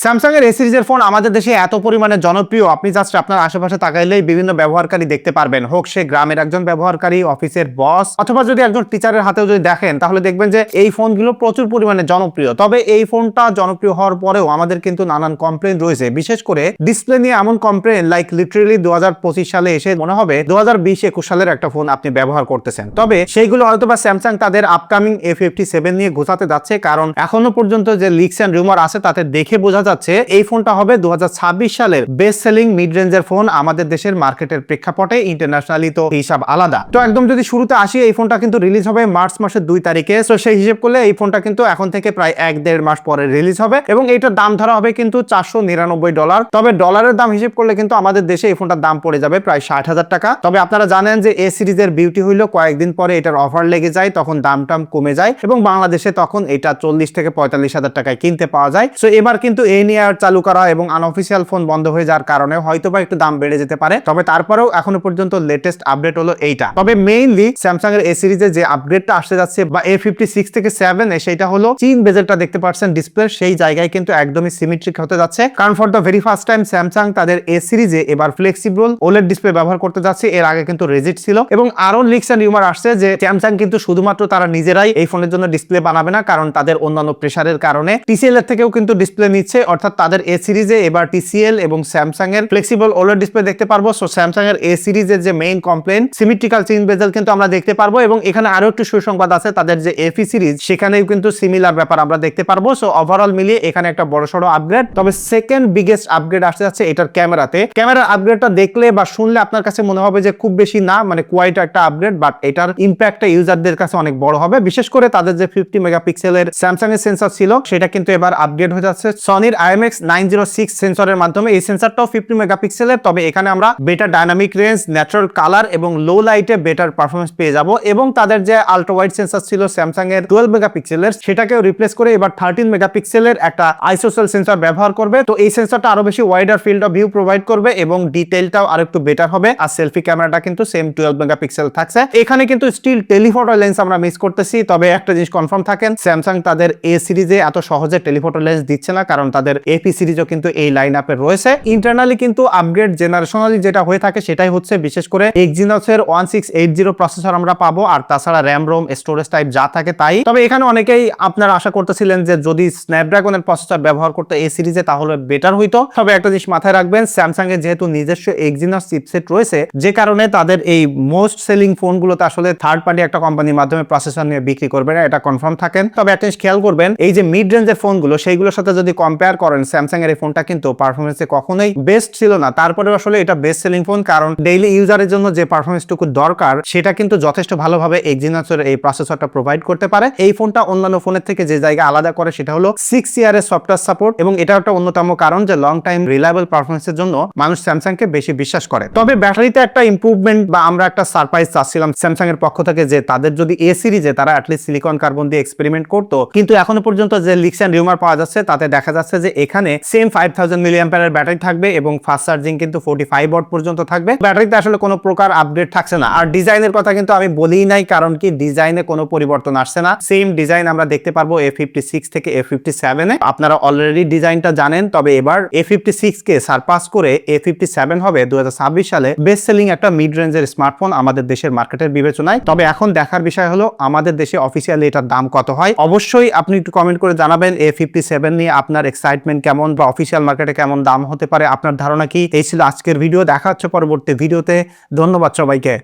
Samsung এর এ সিরিজের phone আমাদের দেশে এত পরিমাণে জনপ্রিয়, আপনি জাস্ট আপনার আশেপাশে তাকাইলেই বিভিন্ন ব্যবহারকারী দেখতে পারবেন। হোক সে গ্রামের একজন ব্যবহারকারী, অফিসের বস, অথবা যদি একজন টিচারের হাতেও যদি দেখেন, তাহলে দেখবেন যে এই ফোনগুলো প্রচুর পরিমাণে জনপ্রিয়। তবে এই ফোনটা জনপ্রিয় হওয়ার পরেও আমাদের কিন্তু নানান কমপ্লেন রয়েছে, বিশেষ করে ডিসপ্লে নিয়ে এমন কমপ্লেন লাইক লিটারেলি 2025 সালে এসে মনে হবে 2020-21 সালের একটা ফোন আপনি ব্যবহার করতেছেন। তবে সেইগুলো হয়তোবা স্যামসাং তাদের আপকামিং A57 নিয়ে ঘোষাতে যাচ্ছে, কারণ এখনো পর্যন্ত যে লিকস এন্ড রিউমার আছে তাতে দেখে বোঝা যাচ্ছে এই ফোনটা হবে 2026 সালের বেস্ট সেলিং মিড রেঞ্জের ফোন আমাদের দেশের মার্কেটের প্রেক্ষাপটে। ইন্টারন্যাশনালি তো হিসাব আলাদা। তো একদম যদি শুরুতে আসি, এই ফোনটা কিন্তু রিলিজ হবে মার্চ মাসের 2 তারিখে। তো সেই হিসেব করলে এই ফোনটা কিন্তু এখন থেকে প্রায় 1-1.5 মাস পরে রিলিজ হবে এবং এটার দাম ধরা হবে কিন্তু $499। তবে ডলারের দাম হিসেব করলে কিন্তু আমাদের দেশে এই ফোনটার দাম পড়ে যাবে প্রায় 60,000 টাকা। তবে আপনারা জানেন যে এ সিরিজের বিউটি হইলো কয়েকদিন পরে এটার অফার লেগে যায়, তখন দামটাম কমে যায় এবং বাংলাদেশে তখন এটা 40 থেকে 45,000 টাকায় কিনতে পাওয়া যায়। সো এবার কিন্তু এই নিয়ে আর চালু করা এবং আনঅফিসিয়াল ফোন বন্ধ হয়ে যাওয়ার কারণে হয়তোবা একটু দাম বেড়ে যেতে পারে। তবে তারপরেও এখনো পর্যন্ত লেটেস্ট আপডেট হলো এইটা। তবে মেইনলি স্যামসাং এর এ সিরিজে যে আপগ্রেডটা আসতে যাচ্ছে বা A56 থেকে 7 সেটা হলো চিন বেজেলটা দেখতে পাচ্ছেন ডিসপ্লে, সেই জায়গায় কিন্তু একদমই সিমেট্রিক হতে যাচ্ছে। কারণ for the very first time Samsung তাদের এ সিরিজে এবার ফ্লেক্সিবল ওলেড ডিসপ্লে ব্যবহার করতে যাচ্ছে। এর আগে কিন্তু রেজিট ছিল এবং আরো লিকস এন্ড রিউমার আসছে যে স্যামসাং কিন্তু শুধুমাত্র তারা নিজেরাই এই ফোনের জন্য ডিসপ্লে বানাবে না, কারণ তাদের অন্যান্য প্রেসারের কারণে TCL এর থেকেও কিন্তু ডিসপ্লে নিচ্ছে। অর্থাৎ তাদের এ সিরিজে এবার TCL এবং স্যামসাং এর ফ্লেক্সিবল ওলেড ডিসপ্লে দেখতে পারবো। সো স্যামসাং এর এ সিরিজের যে মেইন কমপ্লেন সিমেট্রিক্যাল চিন বেজেল কিন্তু আমরা দেখতে পারবো এবং এখানে আরো একটু সুসংবাদ আছে, তাদের যে এফি সিরিজ সেখানেও কিন্তু সিমিলার ব্যাপার আমরা দেখতে পারবো। সো ওভারঅল মিলিয়ে এখানে একটা বড়সড় আপগ্রেড। তবে সেকেন্ড বিগেস্ট আপগ্রেড আসতে যাচ্ছে এটার ক্যামেরাতে। ক্যামেরার আপগ্রেডটা দেখলে বা শুনলে আপনার কাছে মনে হবে যে খুব বেশি না, মানে কোয়াইট একটা আপগ্রেড, বাট এটার ইম্প্যাক্টটা ইউজারদের কাছে অনেক বড় হবে। বিশেষ করে তাদের যে 50 মেগাপিক্সেলের স্যামসাং এর সেন্সর ছিল সেটা কিন্তু এবার আপগ্রেড হয়ে যাচ্ছে সনির IMX906 সেন্সরের মাধ্যমে। এই সেন্সরটাও 50 মেগাপিক্সেলের, তবে এখানে আমরা better dynamic range, natural colour এবং লো লাইটে বেটার পারফরমেন্স পেয়ে যাব। এবং তাদের যে আলট্রা ওয়াইড সেন্সর ছিল স্যামসাং এর 12 মেগাপিক্সেলের, সেটাকেও রিপ্লেস করে এবার 13 মেগাপিক্সেলের একটা আইসোসেল সেন্সর ব্যবহার করবে। তো এই সেন্সরটা আরো বেশি wider field of view provide করবে এবং ডিটেইলটাও আরো একটু বেটার হবে। আর সেলফি ক্যামেরাটা কিন্তু সেম 12 মেগাপিক্সেল থাকছে। এখানে কিন্তু স্টিল টেলিফটো লেন্স আমরা মিস করতেছি। তবে একটা জিনিস কনফার্ম থাকেন, স্যামসাং তাদের এ সিরিজে এত সহজে টেলিফটো লেন্স দিচ্ছে না, কারণ তাদের এপি সিরিজও কিন্তু এই লাইন আপে রয়েছে। ইন্টারনালি কিন্তু আপগ্রেড জেনারেশনালি যেটা হয়ে থাকে সেটাই হচ্ছে বিশেষ করে Exynos এর 1680 প্রসেসর আমরা পাবো, আর তাছাড়া র্যাম রোম স্টোরেজ টাইপ যা থাকে তাই। তবে এখানে অনেকেই আপনারা আশা করতেছিলেন যে যদি স্ন্যাপড্রাগনের প্রসেসর ব্যবহার করতে এই সিরিজে তাহলে বেটার হইতো। তবে একটা জিনিস মাথায় রাখবেন, স্যামসাং এর যেহেতু নিজস্ব Exynos চিপসেট রয়েছে, যে কারণে তাদের এই মোস্ট সেলিং ফোনগুলোতে আসলে থার্ড পার্টি একটা কোম্পানির মাধ্যমে প্রসেসর নিয়ে বিক্রি করবে না, এটা কনফার্ম থাকেন। তবে একটা জিনিস খেয়াল করবেন, এই যে মিড রেঞ্জের ফোনগুলো সেইগুলোর সাথে যদি কম্পেয়ার করেন, স্যামসাং এর এই ফোনটা কিন্তু পারফরমেন্সে কখনোই বেস্ট ছিল না। তারপরে আসলে এটা বেস্ট সেলিং ফোন, কারণ ডেইলি ইউজারের জন্য যে পারফরমেন্সটুকু দরকার সেটা কিন্তু যথেষ্ট ভালোভাবে Exynos এর এই প্রসেসরটা প্রোভাইড করতে পারে। এই ফোনটা অন্যান্য ফোনের থেকে যে জায়গা আলাদা করে সেটা হলো 6 ইয়ারের সফটওয়্যার সাপোর্ট, এবং এটা একটা অন্যতম কারণ যে লং টাইম রিলায়েবল পারফরমেন্সের জন্য মানুষ স্যামসাং কে বেশি বিশ্বাস করে। তবে ব্যাটারিতে একটা ইমপ্রুভমেন্ট বা আমরা একটা সারপ্রাইজ চাচ্ছিলাম স্যামসাং এর পক্ষ থেকে, যে তাদের যদি এ সিরিজে তারা অ্যাটলিস্ট সিলিকন কার্বন দিয়ে এক্সপেরিমেন্ট করতো, কিন্তু এখনো পর্যন্ত যে লিকস এন্ড রিউমার পাওয়া যাচ্ছে তাতে দেখা যাচ্ছে যে এখানে সেম 5000 মিলিঅ্যাম্পিয়ারের ব্যাটারি থাকবে এবং ফাস্ট চার্জিং কিন্তু 45 ওয়াট পর্যন্ত থাকবে। ব্যাটারিতে আসলে কোনো প্রকার আপডেট থাকছে না। আর ডিজাইনের কথা কিন্তু আমি বলিই নাই, কারণ কি ডিজাইনে কোনো পরিবর্তন আসছে না, সেম ডিজাইন আমরা দেখতে পারবো A56 থেকে A57 এ। আপনারা অলরেডি ডিজাইনটা জানেন, তবে এবার A56 কে সারপাস করে A57 হবে 2026 সালে বেস্ট সেলিং একটা মিড রেঞ্জের স্মার্টফোন আমাদের দেশের মার্কেটের বিবেচনায়। তবে এখন দেখার বিষয় হলো আমাদের দেশে অফিসিয়ালি এটার দাম কত হয়। অবশ্যই আপনি একটু কমেন্ট করে জানাবেন A57 নিয়ে আপনার এক্সাইটমেন্ট কেমন বা অফিসিয়াল মার্কেটে কেমন দাম হতে পারে, আপনার ধারণা কি। এই ছিল আজকের ভিডিও, দেখা হচ্ছে পরবর্তী ভিডিওতে। ধন্যবাদ সবাইকে।